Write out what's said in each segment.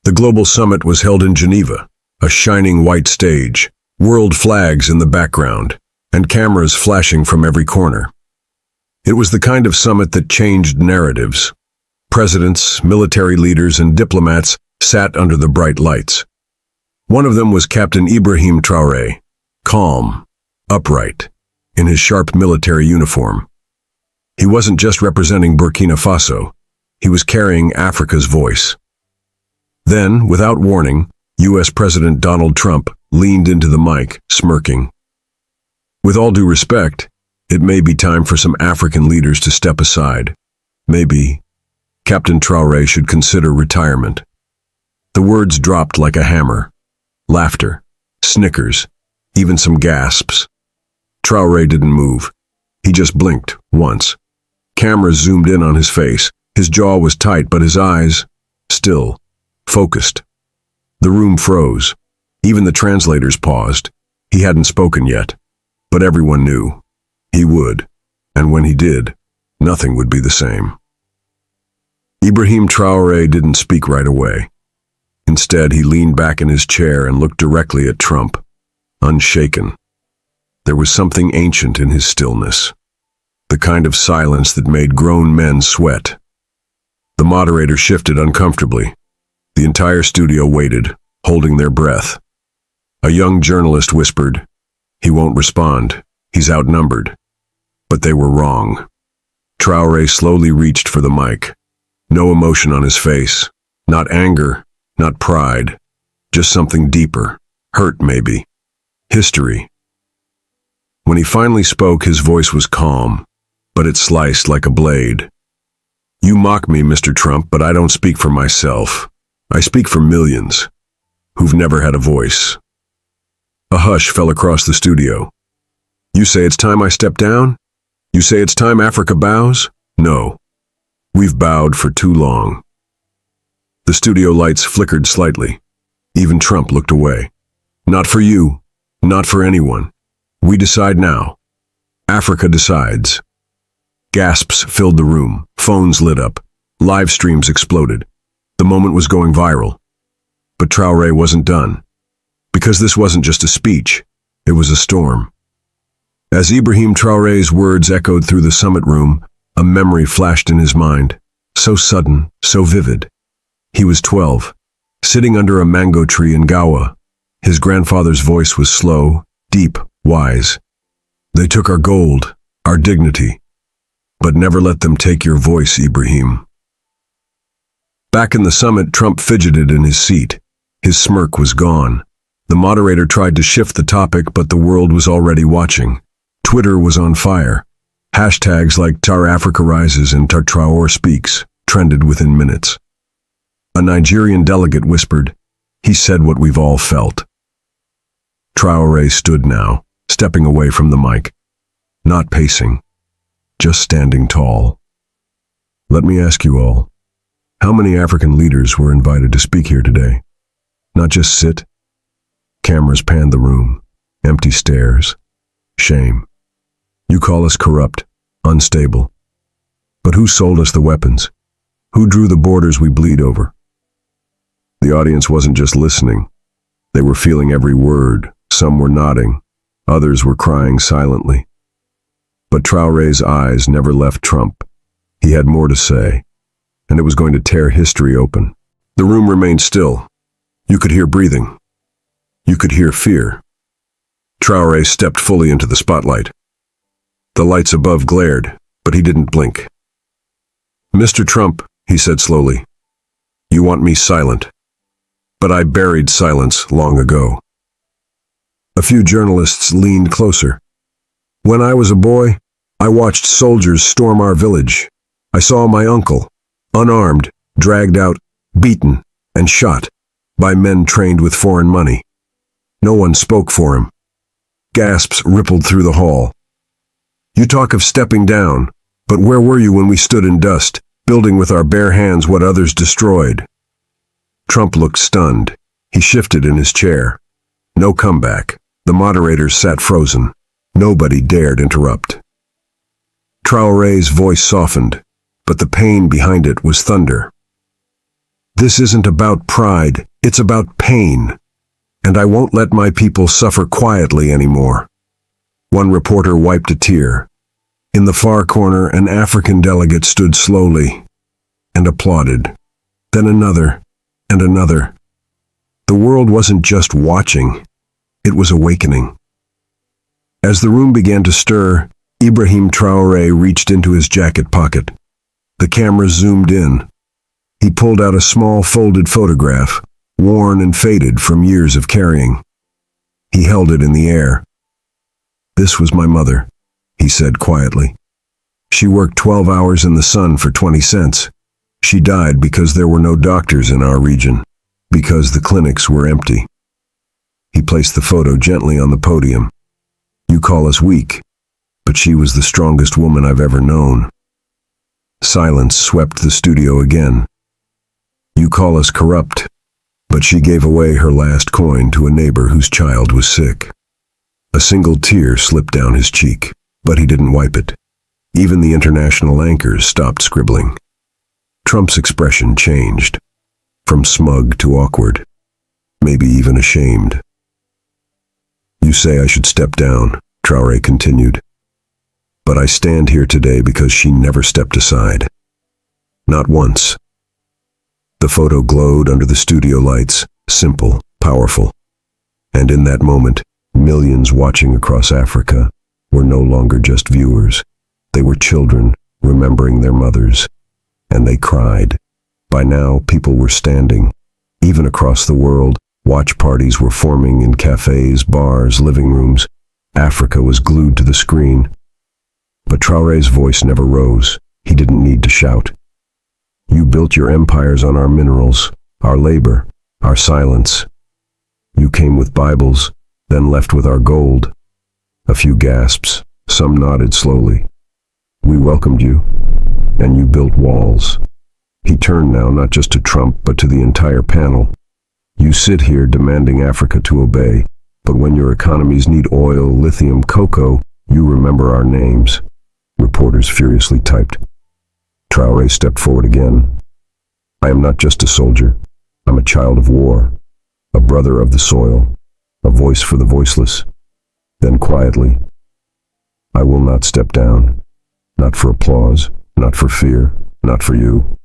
The global summit was held in Geneva, a shining white stage, world flags in the background, and cameras flashing from every corner. It was the kind of summit that changed narratives. Presidents, military leaders, and diplomats sat under the bright lights. One of them was Captain Ibrahim Traoré, calm, upright, in his sharp military uniform. He wasn't just representing Burkina Faso, he was carrying Africa's voice. Then, without warning, U.S. President Donald Trump leaned into the mic, smirking. With all due respect, it may be time for some African leaders to step aside. Maybe Captain Traoré should consider retirement. The words dropped like a hammer. Laughter, snickers, even some gasps. Traoré didn't move. He just blinked, once. Cameras zoomed in on his face. His jaw was tight, but his eyes, still, focused. The room froze. Even the translators paused. He hadn't spoken yet, but everyone knew. He would, and when he did, nothing would be the same. Ibrahim Traoré didn't speak right away. Instead, he leaned back in his chair and looked directly at Trump, unshaken. There was something ancient in his stillness, the kind of silence that made grown men sweat. The moderator shifted uncomfortably. The entire studio waited, holding their breath. A young journalist whispered, "He won't respond. He's outnumbered." But they were wrong. Traoré slowly reached for the mic. No emotion on his face. Not anger, not pride. Just something deeper. Hurt, maybe. History. When he finally spoke, his voice was calm, but it sliced like a blade. "You mock me, Mr. Trump, but I don't speak for myself. I speak for millions who've never had a voice." A hush fell across the studio. "You say it's time I step down? You say it's time Africa bows? No. We've bowed for too long." The studio lights flickered slightly. Even Trump looked away. "Not for you. Not for anyone. We decide now. Africa decides." Gasps filled the room. Phones lit up. Live streams exploded. The moment was going viral. But Traoré wasn't done. Because this wasn't just a speech. It was a storm. As Ibrahim Traoré's words echoed through the summit room, a memory flashed in his mind. So sudden, so vivid. He was 12, sitting under a mango tree in Gawa. His grandfather's voice was slow, deep, wise. "They took our gold, our dignity. But never let them take your voice, Ibrahim." Back in the summit, Trump fidgeted in his seat. His smirk was gone. The moderator tried to shift the topic, but the world was already watching. Twitter was on fire. Hashtags like Tar Africa Rises and Tar Traoré Speaks trended within minutes. A Nigerian delegate whispered, "He said what we've all felt." Traoré stood now, stepping away from the mic. Not pacing, just standing tall. "Let me ask you all, how many African leaders were invited to speak here today? Not just sit?" Cameras panned the room. Empty stares. Shame. You call us corrupt, unstable. But who sold us the weapons? Who drew the borders we bleed over? The audience wasn't just listening. They were feeling every word. Some were nodding. Others were crying silently. But Traoré's eyes never left Trump. He had more to say, and it was going to tear history open. The room remained still. You could hear breathing. You could hear fear. Traoré stepped fully into the spotlight. The lights above glared, but he didn't blink. "Mr. Trump," he said slowly, "you want me silent. But I buried silence long ago." A few journalists leaned closer. "When I was a boy, I watched soldiers storm our village. I saw my uncle, unarmed, dragged out, beaten, and shot by men trained with foreign money. No one spoke for him." Gasps rippled through the hall. "You talk of stepping down, but where were you when we stood in dust, building with our bare hands what others destroyed?" Trump looked stunned. He shifted in his chair. No comeback. The moderators sat frozen. Nobody dared interrupt. Traoré's voice softened, but the pain behind it was thunder. This isn't about pride, it's about pain. And I won't let my people suffer quietly anymore. One reporter wiped a tear. In the far corner, an African delegate stood slowly and applauded. Then another and another. The world wasn't just watching, it was awakening. As the room began to stir, Ibrahim Traoré reached into his jacket pocket. The camera zoomed in. He pulled out a small folded photograph, worn and faded from years of carrying. He held it in the air. "This was my mother," he said quietly. "She worked 12 hours in the sun for 20 cents. She died because there were no doctors in our region, because the clinics were empty." He placed the photo gently on the podium. "You call us weak, but she was the strongest woman I've ever known." Silence swept the studio again. "You call us corrupt, but she gave away her last coin to a neighbor whose child was sick." A single tear slipped down his cheek, but he didn't wipe it. Even the international anchors stopped scribbling. Trump's expression changed, from smug to awkward, maybe even ashamed. "You say I should step down," Traoré continued. "But I stand here today because she never stepped aside. Not once." The photo glowed under the studio lights, simple, powerful. And in that moment, millions watching across Africa were no longer just viewers. They were children remembering their mothers. And they cried. By now, people were standing. Even across the world, watch parties were forming in cafes, bars, living rooms. Africa was glued to the screen. But Traoré's voice never rose. He didn't need to shout. "You built your empires on our minerals, our labor, our silence. You came with Bibles, then left with our gold." A few gasps, some nodded slowly. "We welcomed you, and you built walls." He turned now not just to Trump, but to the entire panel. "You sit here demanding Africa to obey, but when your economies need oil, lithium, cocoa, you remember our names." Reporters furiously typed. Traoré stepped forward again. "I am not just a soldier. I'm a child of war, a brother of the soil, a voice for the voiceless." Then quietly, "I will not step down. Not for applause, not for fear, not for you."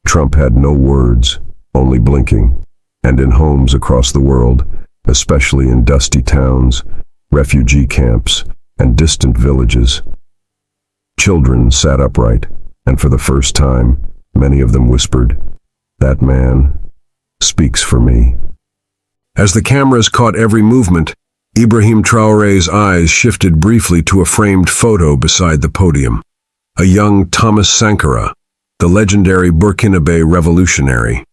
Trump had no words, only blinking. And in homes across the world, especially in dusty towns, refugee camps, and distant villages, children sat upright, and for the first time, many of them whispered, "That man speaks for me." As the cameras caught every movement, Ibrahim Traoré's eyes shifted briefly to a framed photo beside the podium. A young Thomas Sankara, the legendary Burkina Faso revolutionary.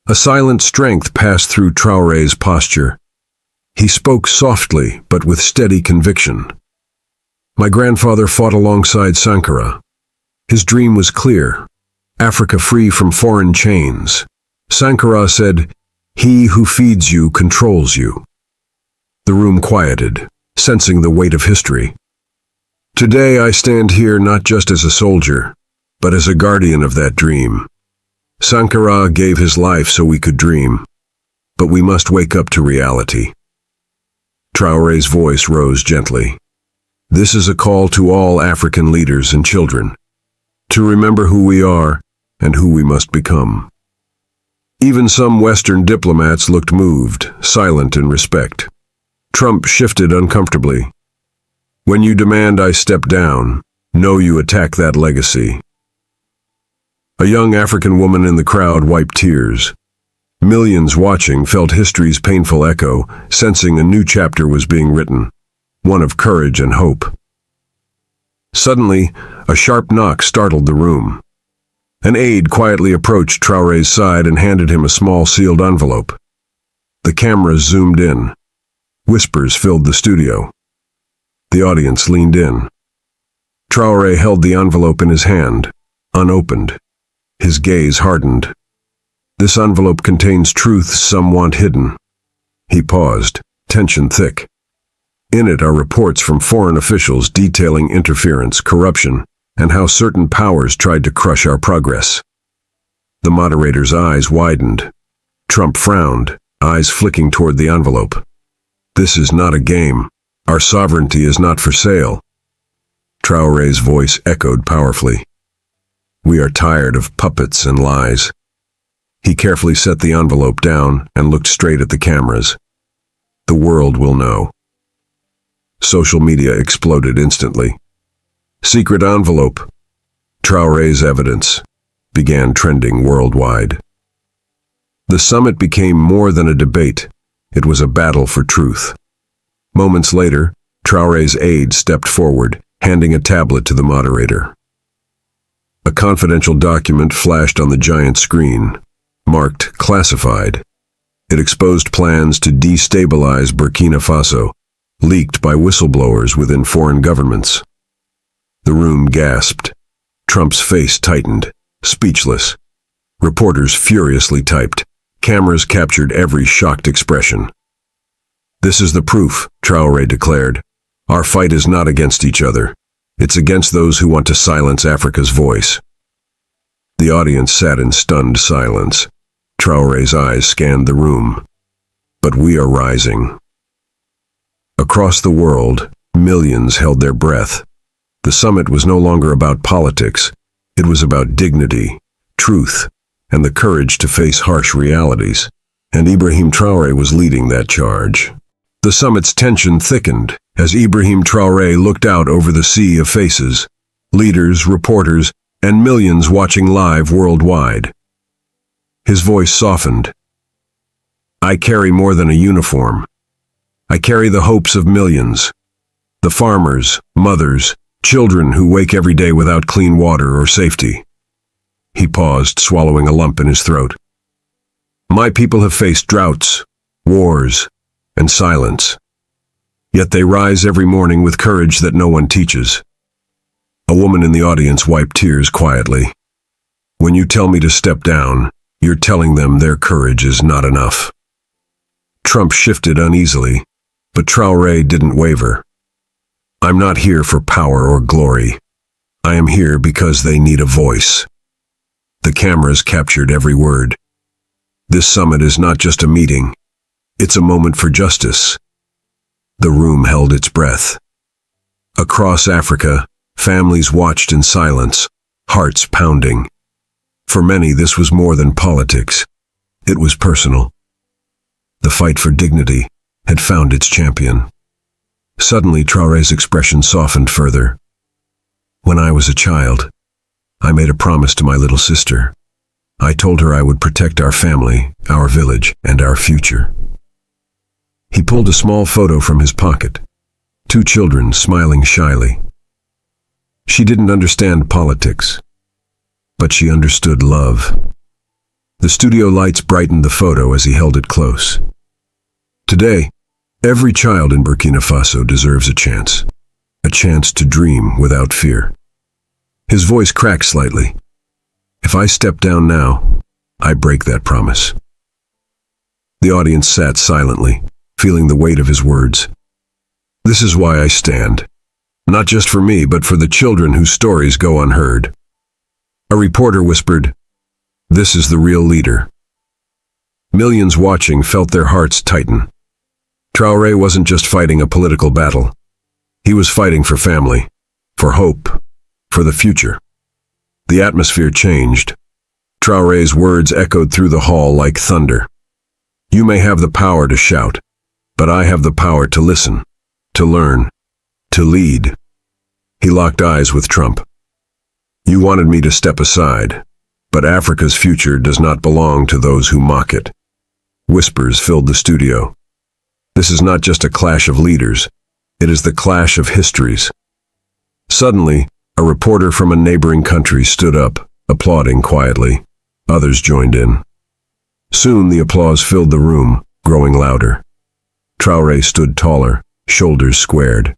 A silent strength passed through Traoré's posture. He spoke softly, but with steady conviction. "My grandfather fought alongside Sankara. His dream was clear: Africa free from foreign chains. Sankara said, 'He who feeds you controls you.'" The room quieted, sensing the weight of history. "Today I stand here not just as a soldier, but as a guardian of that dream. Sankara gave his life so we could dream, but we must wake up to reality." Traoré's voice rose gently. "This is a call to all African leaders and children, to remember who we are and who we must become." Even some Western diplomats looked moved, silent in respect. Trump shifted uncomfortably. "When you demand I step down, know you attack that legacy." A young African woman in the crowd wiped tears. Millions watching felt history's painful echo, sensing a new chapter was being written, one of courage and hope. Suddenly, a sharp knock startled the room. An aide quietly approached Traoré's side and handed him a small sealed envelope. The cameras zoomed in. Whispers filled the studio. The audience leaned in. Traoré held the envelope in his hand, unopened. His gaze hardened. "This envelope contains truths some want hidden." He paused, tension thick. In it are reports from foreign officials detailing interference, corruption, and how certain powers tried to crush our progress. The moderator's eyes widened. Trump frowned, eyes flicking toward the envelope. This is not a game. Our sovereignty is not for sale. Traoré's voice echoed powerfully. We are tired of puppets and lies. He carefully set the envelope down and looked straight at the cameras. The world will know. Social media exploded instantly. Secret envelope. Traoré's evidence began trending worldwide. The summit became more than a debate. It was a battle for truth. Moments later, Traoré's aide stepped forward, handing a tablet to the moderator. A confidential document flashed on the giant screen, marked classified. It exposed plans to destabilize Burkina Faso, leaked by whistleblowers within foreign governments. The room gasped. Trump's face tightened, speechless. Reporters furiously typed. Cameras captured every shocked expression. This is the proof, Traoré declared. Our fight is not against each other. It's against those who want to silence Africa's voice. The audience sat in stunned silence. Traoré's eyes scanned the room. But we are rising. Across the world, millions held their breath. The summit was no longer about politics. It was about dignity, truth, and the courage to face harsh realities. And Ibrahim Traoré was leading that charge. The summit's tension thickened as Ibrahim Traoré looked out over the sea of faces, leaders, reporters, and millions watching live worldwide. His voice softened. I carry more than a uniform. I carry the hopes of millions. The farmers, mothers, children who wake every day without clean water or safety. He paused, swallowing a lump in his throat. My people have faced droughts, wars, and silence. Yet they rise every morning with courage that no one teaches. A woman in the audience wiped tears quietly. When you tell me to step down, you're telling them their courage is not enough. Trump shifted uneasily, but Traoré didn't waver. I'm not here for power or glory. I am here because they need a voice. The cameras captured every word. This summit is not just a meeting. It's a moment for justice. The room held its breath. Across Africa, families watched in silence, hearts pounding. For many, this was more than politics. It was personal. The fight for dignity had found its champion. Suddenly, Traoré's expression softened further. When I was a child, I made a promise to my little sister. I told her I would protect our family, our village, and our future. He pulled a small photo from his pocket. 2 children smiling shyly. She didn't understand politics, but she understood love. The studio lights brightened the photo as he held it close. Today, every child in Burkina Faso deserves a chance to dream without fear. His voice cracked slightly. If I step down now, I break that promise. The audience sat silently, feeling the weight of his words. This is why I stand. Not just for me, but for the children whose stories go unheard. A reporter whispered, "This is the real leader." Millions watching felt their hearts tighten. Traoré wasn't just fighting a political battle. He was fighting for family, for hope, for the future. The atmosphere changed. Traoré's words echoed through the hall like thunder. You may have the power to shout, but I have the power to listen, to learn, to lead. He locked eyes with Trump. You wanted me to step aside, but Africa's future does not belong to those who mock it. Whispers filled the studio. This is not just a clash of leaders. It is the clash of histories. Suddenly, a reporter from a neighboring country stood up, applauding quietly. Others joined in. Soon the applause filled the room, growing louder. Traoré stood taller, shoulders squared.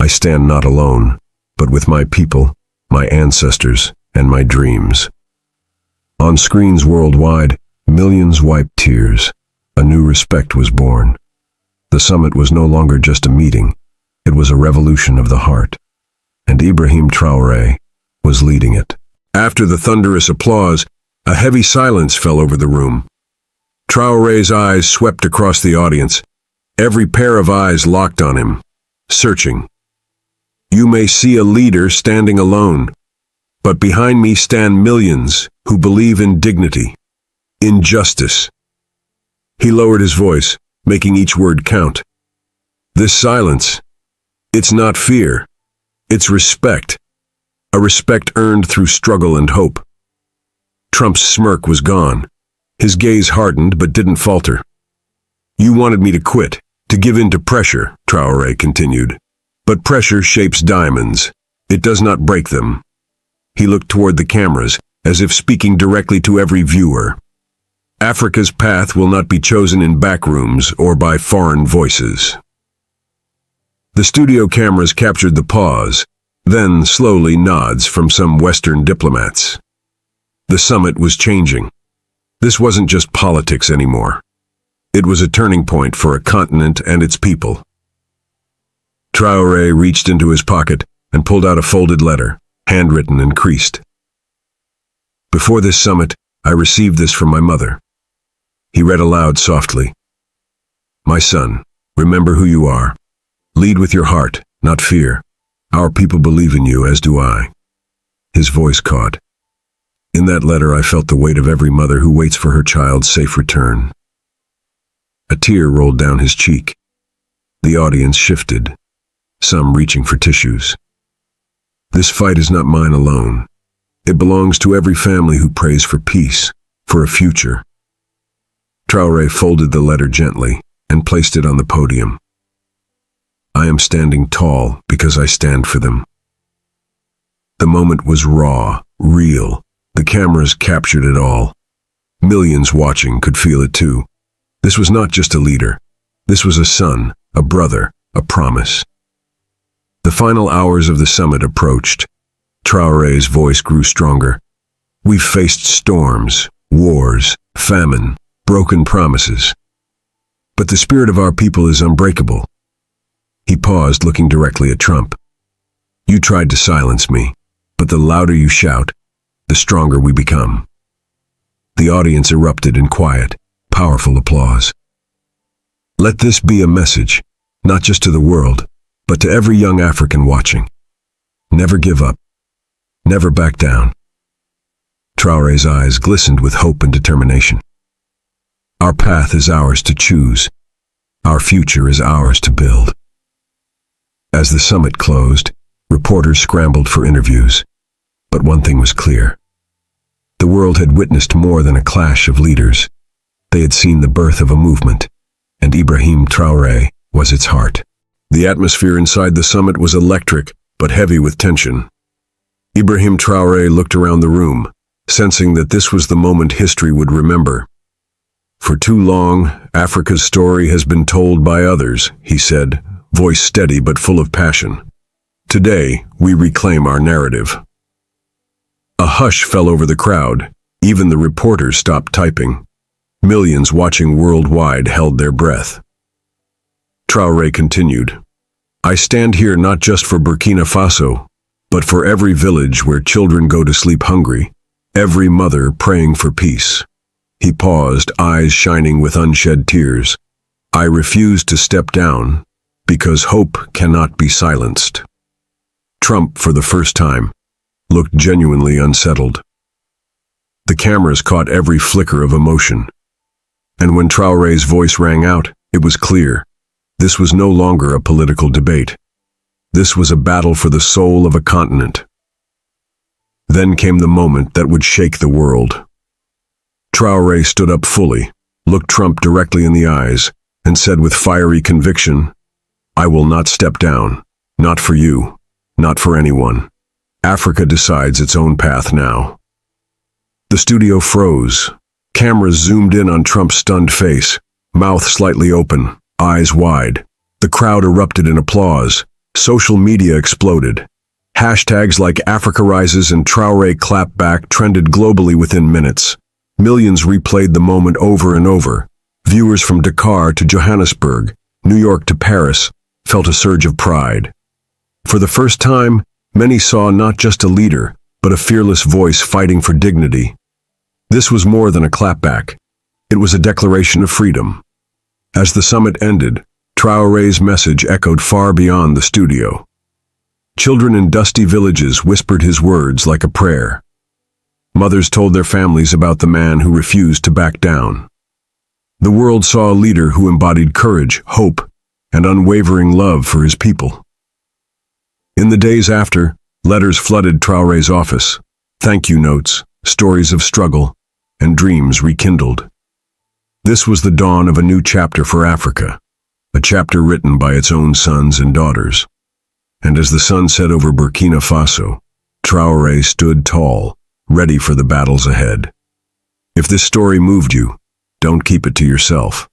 I stand not alone, but with my people, my ancestors, and my dreams. On screens worldwide, millions wiped tears. A new respect was born. The summit was no longer just a meeting. It was a revolution of the heart. And Ibrahim Traoré was leading it. After the thunderous applause, A heavy silence fell over the room. Traoré's eyes swept across the audience. Every pair of eyes locked on him, searching. You may see a leader standing alone, but behind me stand millions who believe in dignity, in justice. He lowered his voice, making each word count. This silence, it's not fear, it's respect. A respect earned through struggle and hope. Trump's smirk was gone. His gaze hardened but didn't falter. You wanted me to quit, to give in to pressure, Traoré continued. But pressure shapes diamonds. It does not break them. He looked toward the cameras, as if speaking directly to every viewer. Africa's path will not be chosen in back rooms or by foreign voices. The studio cameras captured the pause, then slowly nods from some Western diplomats. The summit was changing. This wasn't just politics anymore. It was a turning point for a continent and its people. Traoré reached into his pocket and pulled out a folded letter, handwritten and creased. Before this summit, I received this from my mother. He read aloud softly. My son, remember who you are. Lead with your heart, not fear. Our people believe in you, as do I. His voice caught. In that letter, I felt the weight of every mother who waits for her child's safe return. A tear rolled down his cheek. The audience shifted, some reaching for tissues. This fight is not mine alone. It belongs to every family who prays for peace, for a future. Traoré folded the letter gently and placed it on the podium. I am standing tall because I stand for them. The moment was raw, real. The cameras captured it all. Millions watching could feel it too. This was not just a leader. This was a son, a brother, a promise. The final hours of the summit approached. Traoré's voice grew stronger. We've faced storms, wars, famine, broken promises. But the spirit of our people is unbreakable. He paused, looking directly at Trump. You tried to silence me, but the louder you shout, the stronger we become. The audience erupted in quiet, powerful applause. Let this be a message, not just to the world, but to every young African watching. Never give up. Never back down. Traoré's eyes glistened with hope and determination. Our path is ours to choose. Our future is ours to build. As the summit closed, reporters scrambled for interviews. But one thing was clear. The world had witnessed more than a clash of leaders. They had seen the birth of a movement, and Ibrahim Traoré was its heart. The atmosphere inside the summit was electric, but heavy with tension. Ibrahim Traoré looked around the room, sensing that this was the moment history would remember. For too long, Africa's story has been told by others, he said, voice steady but full of passion. Today, we reclaim our narrative. A hush fell over the crowd. Even the reporters stopped typing. Millions watching worldwide held their breath. Traoré continued, I stand here not just for Burkina Faso, but for every village where children go to sleep hungry, every mother praying for peace. He paused, eyes shining with unshed tears. I refuse to step down, because hope cannot be silenced. Trump, for the first time, looked genuinely unsettled. The cameras caught every flicker of emotion. And when Traoré's voice rang out, it was clear. This was no longer a political debate. This was a battle for the soul of a continent. Then came the moment that would shake the world. Traoré stood up fully, looked Trump directly in the eyes, and said with fiery conviction, I will not step down. Not for you. Not for anyone. Africa decides its own path now. The studio froze. Cameras zoomed in on Trump's stunned face, mouth slightly open, eyes wide. The crowd erupted in applause. Social media exploded. Hashtags like Africa Rises and Traoré Clap Back trended globally within minutes. Millions replayed the moment over and over. Viewers from Dakar to Johannesburg, New York to Paris, felt a surge of pride. For the first time, many saw not just a leader, but a fearless voice fighting for dignity. This was more than a clapback. It was a declaration of freedom. As the summit ended, Traoré's message echoed far beyond the studio. Children in dusty villages whispered his words like a prayer. Mothers told their families about the man who refused to back down. The world saw a leader who embodied courage, hope, and unwavering love for his people. In the days after, letters flooded Traoré's office. Thank you notes, stories of struggle, and dreams rekindled. This was the dawn of a new chapter for Africa, a chapter written by its own sons and daughters. And as the sun set over Burkina Faso, Traoré stood tall, ready for the battles ahead. If this story moved you, don't keep it to yourself.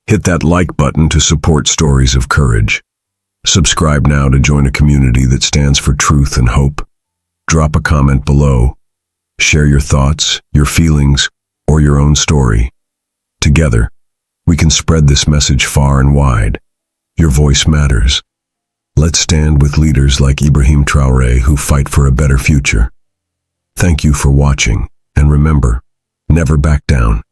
Hit that like button to support stories of courage. Subscribe now to join a community that stands for truth and hope. Drop a comment below. Share your thoughts, your feelings, or your own story. Together, we can spread this message far and wide. Your voice matters. Let's stand with leaders like Ibrahim Traoré who fight for a better future. Thank you for watching, and remember, never back down.